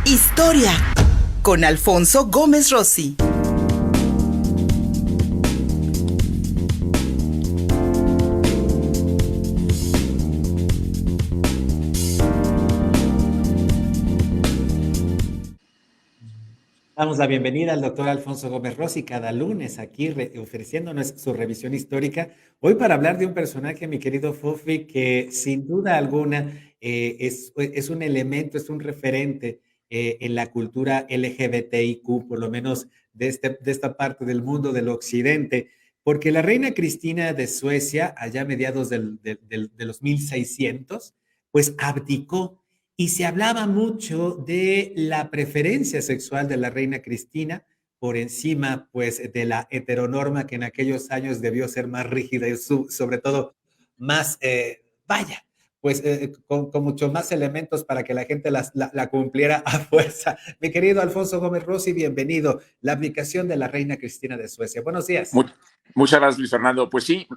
Historia con Alfonso Gómez Rossi. Damos la bienvenida al doctor Alfonso Gómez Rossi cada lunes aquí ofreciéndonos su revisión histórica. Hoy para hablar de un personaje, mi querido Fofi, que sin duda alguna es un elemento, es un referente en la cultura LGBTIQ, por lo menos de esta parte del mundo del occidente, porque la reina Cristina de Suecia, allá a mediados de los 1600, pues abdicó y se hablaba mucho de la preferencia sexual de la reina Cristina por encima, pues, de la heteronorma que en aquellos años debió ser más rígida y sobre todo más, vaya, pues, con muchos más elementos para que la gente la cumpliera a fuerza. Mi querido Alfonso Gómez Rossi, bienvenido. La abdicación de la reina Cristina de Suecia. Buenos días. Mu- Muchas gracias, Luis Fernando. Pues sí,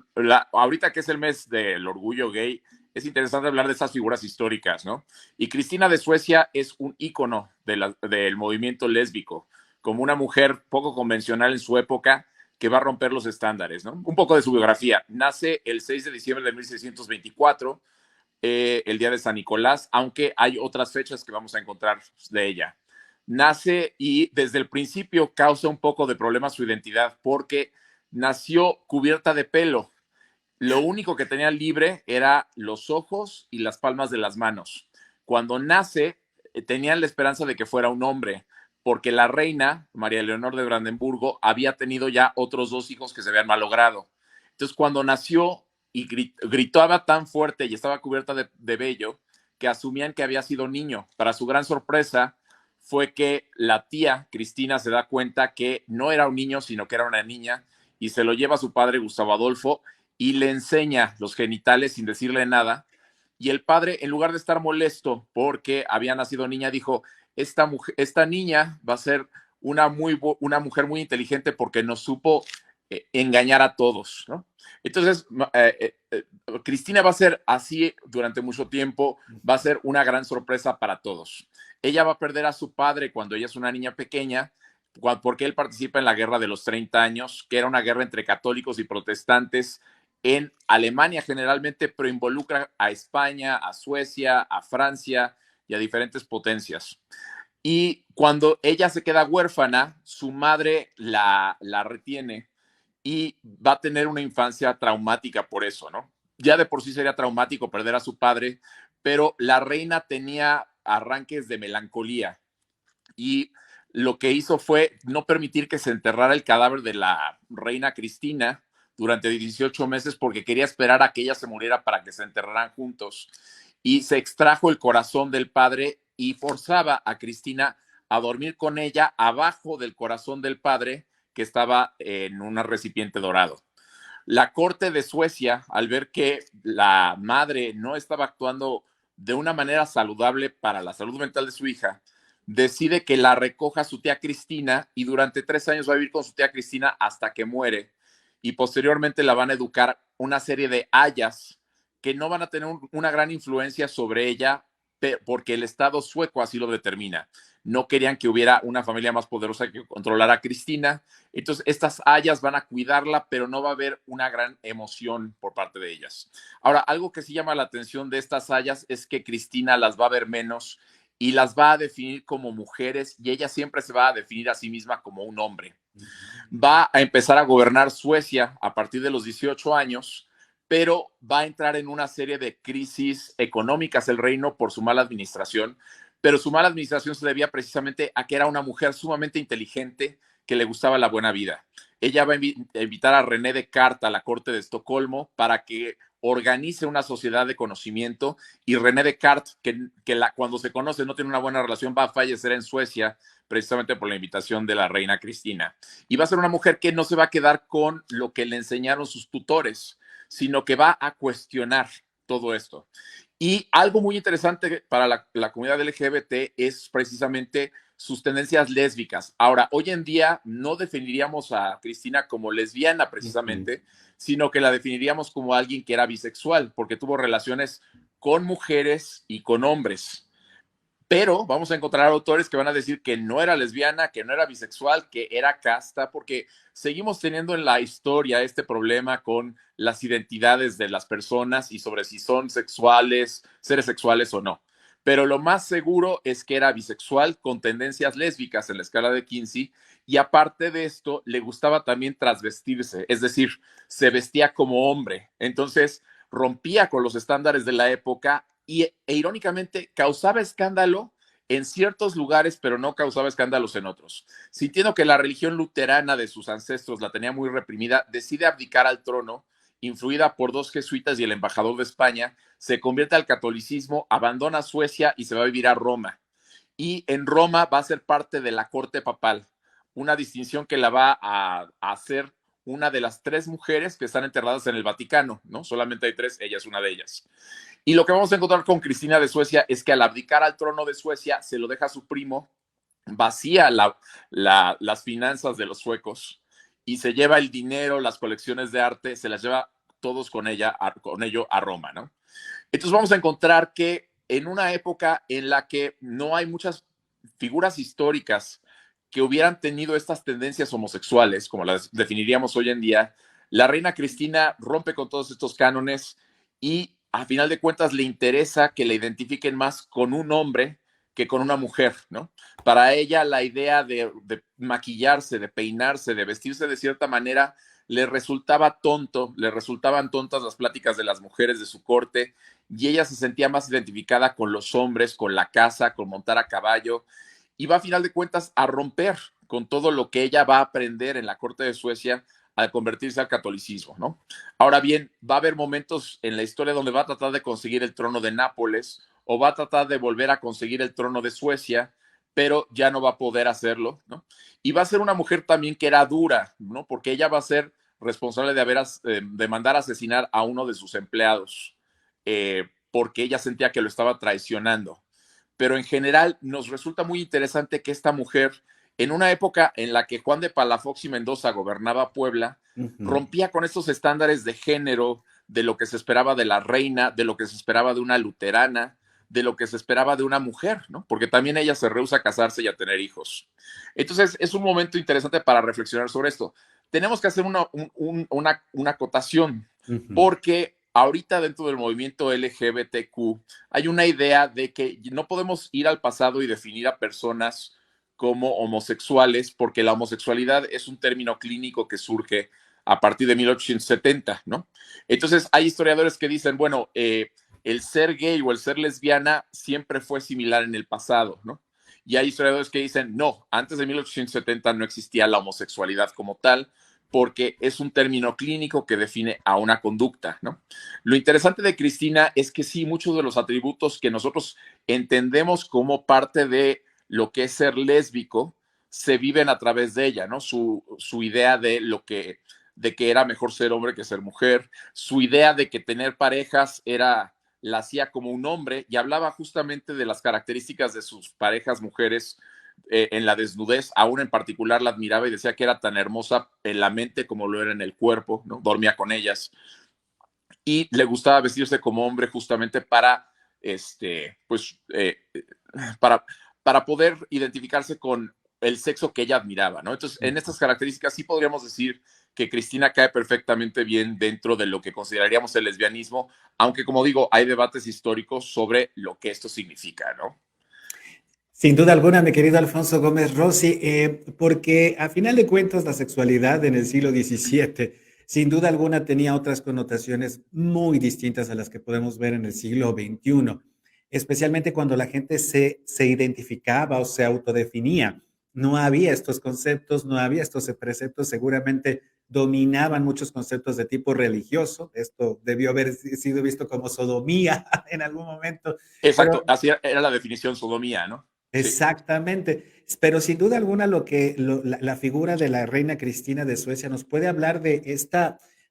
ahorita que es el mes del orgullo gay, es interesante hablar de estas figuras históricas, ¿no? Y Cristina de Suecia es un ícono del movimiento lésbico, como una mujer poco convencional en su época que va a romper los estándares, ¿no? Un poco de su biografía. Nace el 6 de diciembre de 1624, el día de San Nicolás, aunque hay otras fechas que vamos a encontrar de ella. Nace y desde el principio causa un poco de problema su identidad porque nació cubierta de pelo. Lo único que tenía libre era los ojos y las palmas de las manos. Cuando nace, tenían la esperanza de que fuera un hombre, porque la reina, María Leonor de Brandenburgo, había tenido ya otros dos hijos que se habían malogrado. Entonces, cuando nació y gritaba tan fuerte y estaba cubierta de vello, que asumían que había sido niño. Para su gran sorpresa, fue que la tía Cristina se da cuenta que no era un niño, sino que era una niña, y se lo lleva a su padre Gustavo Adolfo y le enseña los genitales sin decirle nada. Y el padre, en lugar de estar molesto porque había nacido niña, dijo, esta niña va a ser una mujer muy inteligente porque nos supo engañar a todos, ¿no? Entonces, Cristina va a ser así durante mucho tiempo, va a ser una gran sorpresa para todos. Ella va a perder a su padre cuando ella es una niña pequeña, porque él participa en la guerra de los 30 años, que era una guerra entre católicos y protestantes en Alemania generalmente, pero involucra a España, a Suecia, a Francia y a diferentes potencias. Y cuando ella se queda huérfana, su madre la retiene y va a tener una infancia traumática por eso, ¿no? Ya de por sí sería traumático perder a su padre, pero la reina tenía arranques de melancolía y lo que hizo fue no permitir que se enterrara el cadáver de la reina Cristina durante 18 meses porque quería esperar a que ella se muriera para que se enterraran juntos. Y se extrajo el corazón del padre y forzaba a Cristina a dormir con ella abajo del corazón del padre que estaba en un recipiente dorado. La corte de Suecia, al ver que la madre no estaba actuando de una manera saludable para la salud mental de su hija, decide que la recoja su tía Cristina y durante 3 años va a vivir con su tía Cristina hasta que muere. Y posteriormente la van a educar una serie de ayas que no van a tener una gran influencia sobre ella porque el Estado sueco así lo determina. No querían que hubiera una familia más poderosa que controlara a Cristina. Entonces, estas hayas van a cuidarla, pero no va a haber una gran emoción por parte de ellas. Ahora, algo que sí llama la atención de estas hayas es que Cristina las va a ver menos y las va a definir como mujeres y ella siempre se va a definir a sí misma como un hombre. Va a empezar a gobernar Suecia a partir de los 18 años, pero va a entrar en una serie de crisis económicas el reino por su mala administración, pero su mala administración se debía precisamente a que era una mujer sumamente inteligente que le gustaba la buena vida. Ella va a invitar a René Descartes a la corte de Estocolmo para que organice una sociedad de conocimiento y René Descartes, cuando se conoce no tiene una buena relación, va a fallecer en Suecia precisamente por la invitación de la reina Cristina. Y va a ser una mujer que no se va a quedar con lo que le enseñaron sus tutores, sino que va a cuestionar todo esto. Y algo muy interesante para la comunidad LGBT es precisamente sus tendencias lésbicas. Ahora, hoy en día no definiríamos a Cristina como lesbiana precisamente, sino que la definiríamos como alguien que era bisexual, porque tuvo relaciones con mujeres y con hombres. Pero vamos a encontrar autores que van a decir que no era lesbiana, que no era bisexual, que era casta, porque seguimos teniendo en la historia este problema con las identidades de las personas y sobre si son sexuales, seres sexuales o no. Pero lo más seguro es que era bisexual con tendencias lésbicas en la escala de Kinsey, y aparte de esto le gustaba también trasvestirse, es decir, se vestía como hombre. Entonces rompía con los estándares de la época e irónicamente causaba escándalo en ciertos lugares, pero no causaba escándalos en otros. Sintiendo que la religión luterana de sus ancestros la tenía muy reprimida, decide abdicar al trono, influida por 2 jesuitas y el embajador de España, se convierte al catolicismo, abandona Suecia y se va a vivir a Roma. Y en Roma va a ser parte de la corte papal, una distinción que la va a hacer una de las 3 mujeres que están enterradas en el Vaticano, ¿no? Solamente hay 3, ella es una de ellas. Y lo que vamos a encontrar con Cristina de Suecia es que al abdicar al trono de Suecia, se lo deja a su primo, vacía las finanzas de los suecos y se lleva el dinero, las colecciones de arte, se las lleva todos con ello a Roma, ¿no? Entonces vamos a encontrar que en una época en la que no hay muchas figuras históricas que hubieran tenido estas tendencias homosexuales, como las definiríamos hoy en día, la reina Cristina rompe con todos estos cánones y a final de cuentas le interesa que la identifiquen más con un hombre que con una mujer, ¿no? Para ella la idea de maquillarse, de peinarse, de vestirse de cierta manera, le resultaba tonto, le resultaban tontas las pláticas de las mujeres de su corte y ella se sentía más identificada con los hombres, con la casa, con montar a caballo y va a final de cuentas a romper con todo lo que ella va a aprender en la corte de Suecia al convertirse al catolicismo, ¿no? Ahora bien, va a haber momentos en la historia donde va a tratar de conseguir el trono de Nápoles o va a tratar de volver a conseguir el trono de Suecia, pero ya no va a poder hacerlo, ¿no? Y va a ser una mujer también que era dura, ¿no? Porque ella va a ser responsable de mandar a asesinar a uno de sus empleados, porque ella sentía que lo estaba traicionando. Pero en general nos resulta muy interesante que esta mujer, en una época en la que Juan de Palafox y Mendoza gobernaba Puebla, rompía con estos estándares de género, de lo que se esperaba de la reina, de lo que se esperaba de una luterana, de lo que se esperaba de una mujer, ¿no? Porque también ella se rehúsa a casarse y a tener hijos. Entonces, es un momento interesante para reflexionar sobre esto. Tenemos que hacer una acotación, porque ahorita dentro del movimiento LGBTQ hay una idea de que no podemos ir al pasado y definir a personas como homosexuales, porque la homosexualidad es un término clínico que surge a partir de 1870, ¿no? Entonces, hay historiadores que dicen, bueno, el ser gay o el ser lesbiana siempre fue similar en el pasado, ¿no? Y hay historiadores que dicen, no, antes de 1870 no existía la homosexualidad como tal, porque es un término clínico que define a una conducta, ¿no? Lo interesante de Cristina es que sí, muchos de los atributos que nosotros entendemos como parte de lo que es ser lésbico se viven a través de ella, ¿no? Su idea de que era mejor ser hombre que ser mujer, su idea de que tener parejas la hacía como un hombre y hablaba justamente de las características de sus parejas mujeres en la desnudez, aún en particular la admiraba y decía que era tan hermosa en la mente como lo era en el cuerpo, ¿no? Dormía con ellas y le gustaba vestirse como hombre justamente pues, para, para poder identificarse con el sexo que ella admiraba, ¿no? Entonces, en estas características sí podríamos decir que Cristina cae perfectamente bien dentro de lo que consideraríamos el lesbianismo, aunque como digo, hay debates históricos sobre lo que esto significa, ¿no? Sin duda alguna, mi querido Alfonso Gómez Rossi, porque a final de cuentas la sexualidad en el siglo XVII, sin duda alguna tenía otras connotaciones muy distintas a las que podemos ver en el siglo XXI, especialmente cuando la gente se identificaba o se autodefinía. No había estos conceptos, no había estos preceptos, seguramente dominaban muchos conceptos de tipo religioso. Esto debió haber sido visto como sodomía en algún momento. Exacto, Pero así era la definición sodomía, ¿no? Sí. exactamente, pero sin duda alguna la figura de la reina Cristina de Suecia nos puede hablar de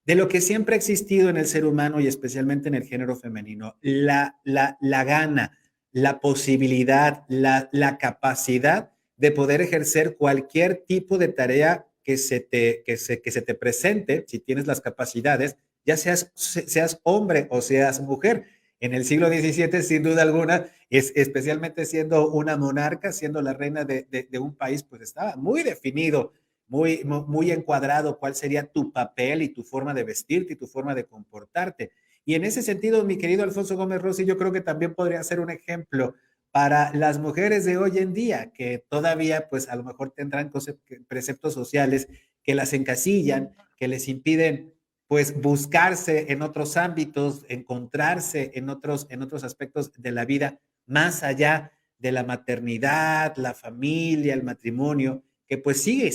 lo que siempre ha existido en el ser humano y especialmente en el género femenino, la gana, la posibilidad, la capacidad de poder ejercer cualquier tipo de tarea que se te presente, si tienes las capacidades, ya seas hombre o seas mujer. en el siglo XVII, sin duda alguna, especialmente siendo una monarca, siendo la reina de un país, pues estaba muy definido, muy encuadrado cuál sería tu papel y tu forma de vestirte y tu forma de comportarte. Y en ese sentido, mi querido Alfonso Gómez Rossi, yo creo que también podría ser un ejemplo para las mujeres de hoy en día, que todavía, pues a lo mejor tendrán preceptos sociales que las encasillan, que les impiden, pues, buscarse en otros ámbitos, encontrarse en otros aspectos de la vida, más allá de la maternidad, la familia, el matrimonio, que pues sigue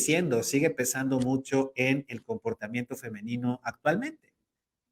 pesando mucho en el comportamiento femenino actualmente.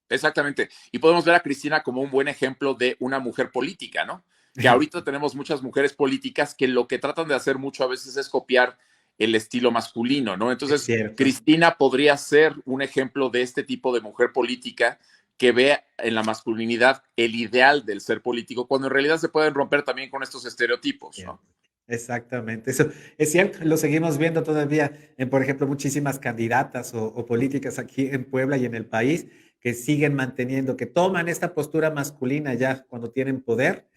Exactamente. Y podemos ver a Cristina como un buen ejemplo de una mujer política, ¿no? Que ahorita tenemos muchas mujeres políticas que lo que tratan de hacer mucho a veces es copiar el estilo masculino, ¿no? Es Entonces, cierto. Cristina podría ser un ejemplo de este tipo de mujer política que ve en la masculinidad el ideal del ser político, cuando en realidad se pueden romper también con estos estereotipos, ¿no? Exactamente, eso es cierto, lo seguimos viendo todavía en, por ejemplo, muchísimas candidatas o políticas aquí en Puebla y en el país que siguen manteniendo, que toman esta postura masculina ya cuando tienen poder,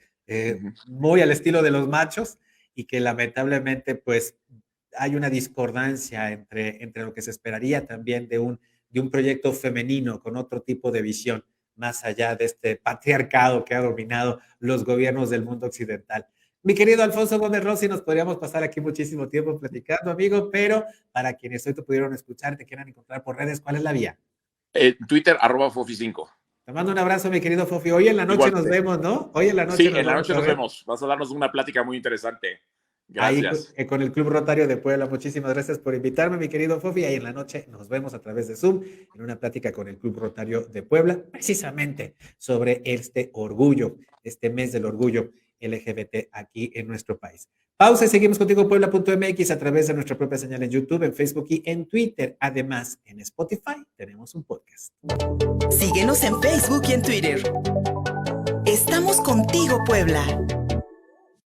muy al estilo de los machos y que lamentablemente pues hay una discordancia entre lo que se esperaría también de un proyecto femenino con otro tipo de visión, más allá de este patriarcado que ha dominado los gobiernos del mundo occidental. Mi querido Alfonso Gómez Rossi, nos podríamos pasar aquí muchísimo tiempo platicando, amigo, pero para quienes hoy te pudieron escuchar, te quieran encontrar por redes, ¿cuál es la vía? Twitter, @Fofi5. Te mando un abrazo, mi querido Fofi. Hoy en la noche nos Igualmente. vemos, ¿no? Hoy en la noche Sí, nos en la vamos noche a nos ver. vemos. Vas a darnos una plática muy interesante. Ahí Gracias. con el Club Rotario de Puebla. Muchísimas gracias por invitarme, mi querido Fofi. Ahí en la noche nos vemos a través de Zoom en una plática con el Club Rotario de Puebla, precisamente sobre este orgullo, este mes del orgullo LGBT aquí en nuestro país. Pausa y seguimos contigo, Puebla.mx, a través de nuestra propia señal en YouTube, en Facebook y en Twitter. Además, en Spotify tenemos un podcast. Síguenos en Facebook y en Twitter. Estamos contigo, Puebla.